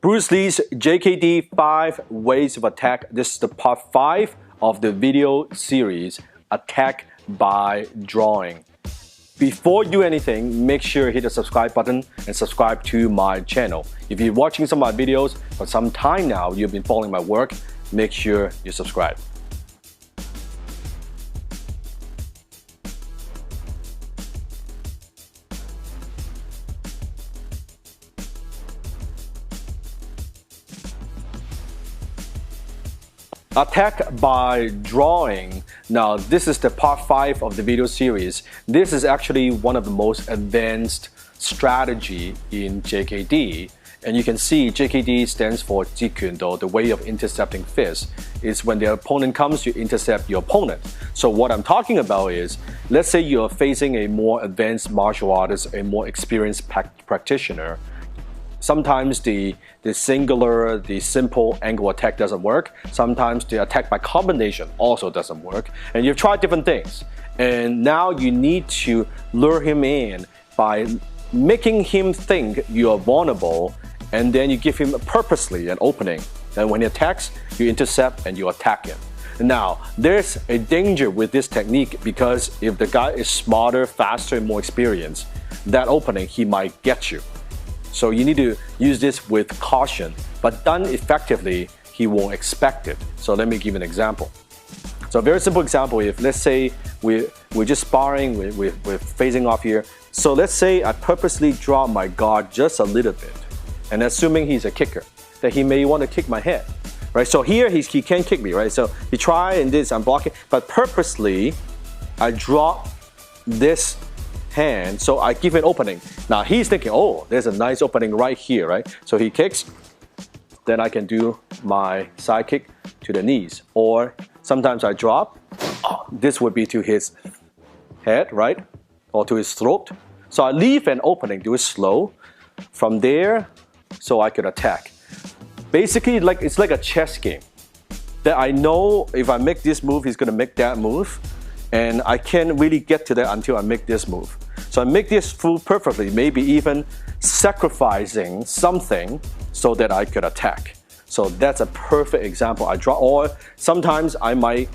Bruce Lee's JKD 5 Ways of Attack. This is the part 5 of the video series, Attack by Drawing. Before you do anything, make sure you hit the subscribe button and subscribe to my channel. If you're watching some of my videos for some time now, you've been following my work, make sure you subscribe. Attack by Drawing. Now this is the part 5 of the video series. This is actually one of the most advanced strategy in JKD. And you can see JKD stands for Jeet Kune-do, the way of intercepting fists. It's when the opponent comes, you intercept your opponent. So what I'm talking about is, let's say you're facing a more advanced martial artist, a more experienced practitioner. Sometimes the singular, the simple angle attack doesn't work. Sometimes the attack by combination also doesn't work. And you've tried different things. And now you need to lure him in by making him think you are vulnerable, and then you give him purposely an opening. And when he attacks, you intercept and you attack him. Now, there's a danger with this technique because if the guy is smarter, faster, and more experienced, that opening, he might get you. So you need to use this with caution, but done effectively, he won't expect it. So let me give an example. So a very simple example, if let's say we're just sparring, we're facing off here. So let's say I purposely drop my guard just a little bit, and assuming he's a kicker, that he may want to kick my head, right? So here he can't kick me, right? So he try and this, I'm blocking, but purposely I drop this hand, so I give an opening. Now he's thinking, oh, there's a nice opening right here, right? So he kicks, then I can do my side kick to the knees. Or sometimes I drop, this would be to his head, right? Or to his throat. So I leave an opening, do it slow. From there, so I could attack. Basically, it's like a chess game. That I know if I make this move, he's gonna make that move. And I can't really get to that until I make this move. So I make this move perfectly, maybe even sacrificing something so that I could attack. So that's a perfect example. I draw, or sometimes I might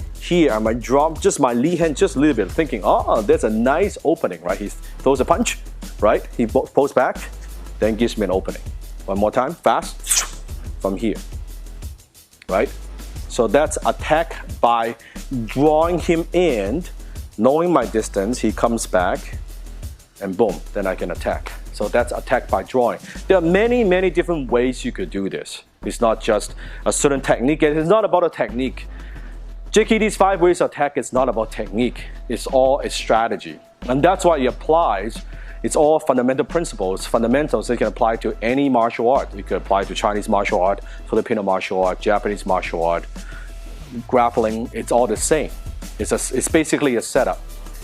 drop just my Lee hand just a little bit, thinking, oh, there's a nice opening, right? He throws a punch, right? He pulls back, then gives me an opening. One more time, fast, from here, right? So that's attack by drawing him in, knowing my distance, he comes back, and boom, then I can attack. So that's attack by drawing. There are many, many different ways you could do this. It's not just a certain technique, and it's not about a technique. JKD's 5 ways of attack is not about technique, it's all a strategy. And that's why it applies. It's all fundamental principles, fundamentals that you can apply to any martial art. You could apply to Chinese martial art, Filipino martial art, Japanese martial art, grappling, it's all the same. It's basically a setup.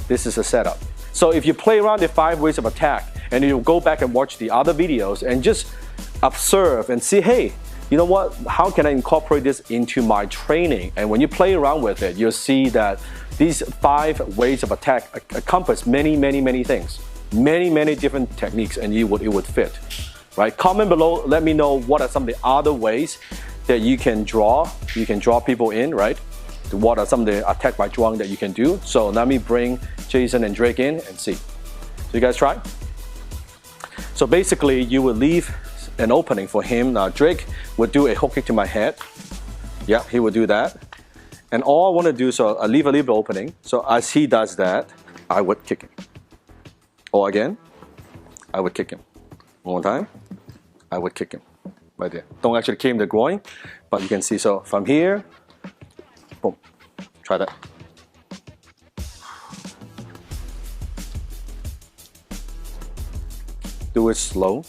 This is a setup. So if you play around the 5 ways of attack and you go back and watch the other videos and just observe and see, hey, you know what, how can I incorporate this into my training? And when you play around with it, you'll see that these 5 ways of attack encompass many, many, many things. Many, many different techniques, and it would fit. Right? Comment below, let me know what are some of the other ways that you can draw people in, right? What are some of the attack by drawing that you can do? So let me bring Jason and Drake in and see. So you guys try? So basically you will leave an opening for him. Now Drake would do a hook kick to my head. Yeah, he would do that. And all I want to do, so I leave a little bit opening. So as he does that, I would kick him. Or again, I would kick him. One more time, I would kick him. Right there. Don't actually kick him the groin, but you can see, so from here, boom, try that. Do it slow.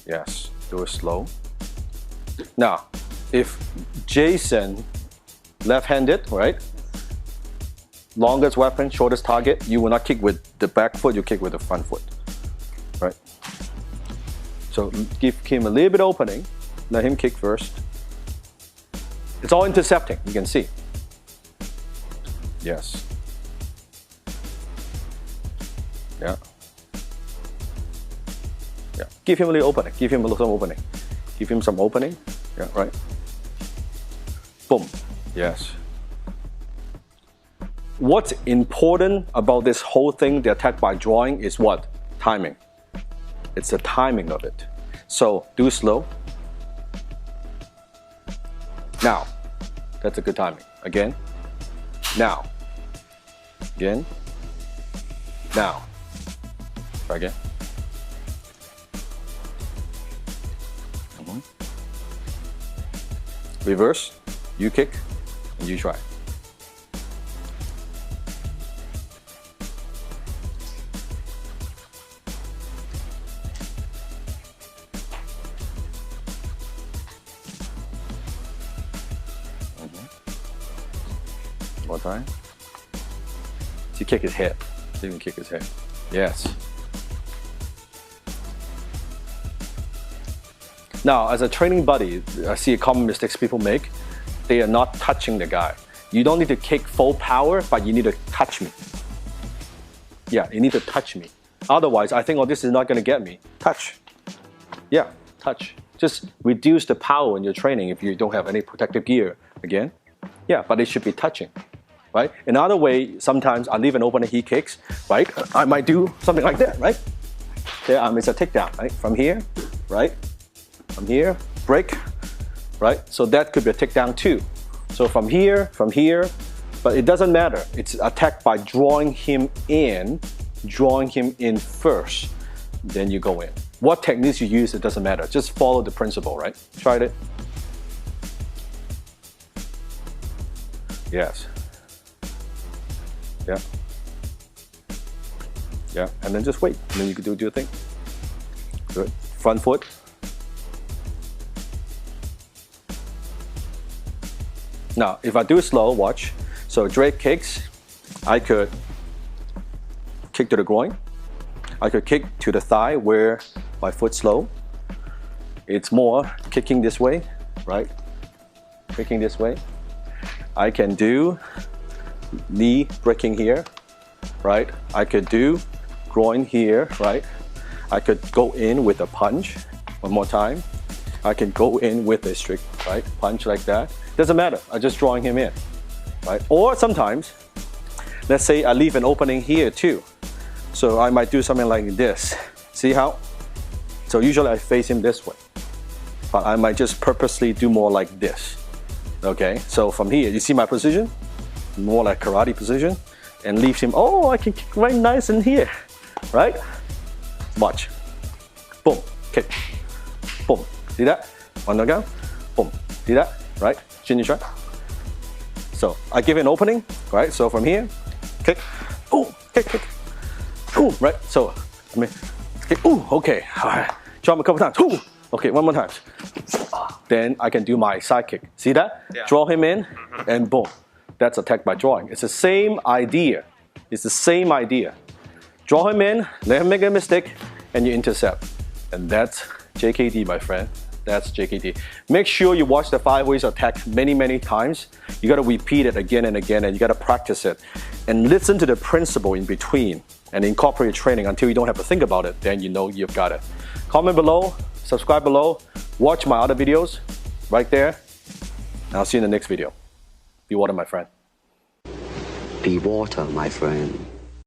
Yes, do it slow. Now, if Jason left-handed, right? Longest weapon, shortest target, you will not kick with the back foot, you kick with the front foot, right? So give him a little bit opening, let him kick first. It's all intercepting, you can see. Yes. Yeah. Yeah. Give him a little opening. Give him a little opening. Give him some opening. Yeah, right. Boom. Yes. What's important about this whole thing, the attack by drawing, is what? Timing. It's the timing of it. So do slow. Now. That's a good timing. Again. Now. Again. Now. Try again. Reverse. You kick and you try. One time. So you kick his head. You can kick his head. Yes. Now, as a training buddy, I see a common mistakes people make. They are not touching the guy. You don't need to kick full power, but you need to touch me. Yeah, you need to touch me. Otherwise, I think, oh, this is not going to get me. Touch. Yeah, touch. Just reduce the power in your training if you don't have any protective gear. Again. Yeah, but it should be touching. Right? Another way, sometimes I leave an opening, he kicks, right? I might do something like that, right? There, it's a takedown, right? From here, right? From here, break, right? So that could be a takedown too. So from here, but it doesn't matter. It's attacked by drawing him in first. Then you go in. What techniques you use, it doesn't matter. Just follow the principle, right? Tried it? Yes. Yeah. Yeah, and then just wait. And then you can do your thing. Good. Front foot. Now, if I do slow, watch. So Drake kicks. I could kick to the groin. I could kick to the thigh where my foot's slow. It's more kicking this way, right? Kicking this way. I can do knee breaking here, right? I could do groin here, right? I could go in with a punch. One more time. I can go in with a strict, right? Punch like that. Doesn't matter. I'm just drawing him in, right? Or sometimes, let's say I leave an opening here too. So I might do something like this. See how? So usually I face him this way, but I might just purposely do more like this. Okay, so from here, you see my position? More like karate position, and leaves him, oh, I can kick right nice in here, right? Watch. Boom, kick. Boom. See that? One again. Boom. See that? Right? Chin shot. So I give an opening, right? So from here, kick. Ooh, kick, kick. Ooh, right? So I mean, kick. Ooh, okay. All right. Jump a couple times. Ooh. Okay, one more time. Then I can do my side kick. See that? Yeah. Draw him in, and boom. That's attack by drawing. It's the same idea. It's the same idea. Draw him in, let him make a mistake, and you intercept. And that's JKD, my friend. That's JKD. Make sure you watch the 5 ways attack many, many times. You gotta repeat it again and again, and you gotta practice it. And listen to the principle in between, and incorporate training until you don't have to think about it. Then you know you've got it. Comment below, subscribe below, watch my other videos right there, and I'll see you in the next video. Be water, my friend. Be water, my friend.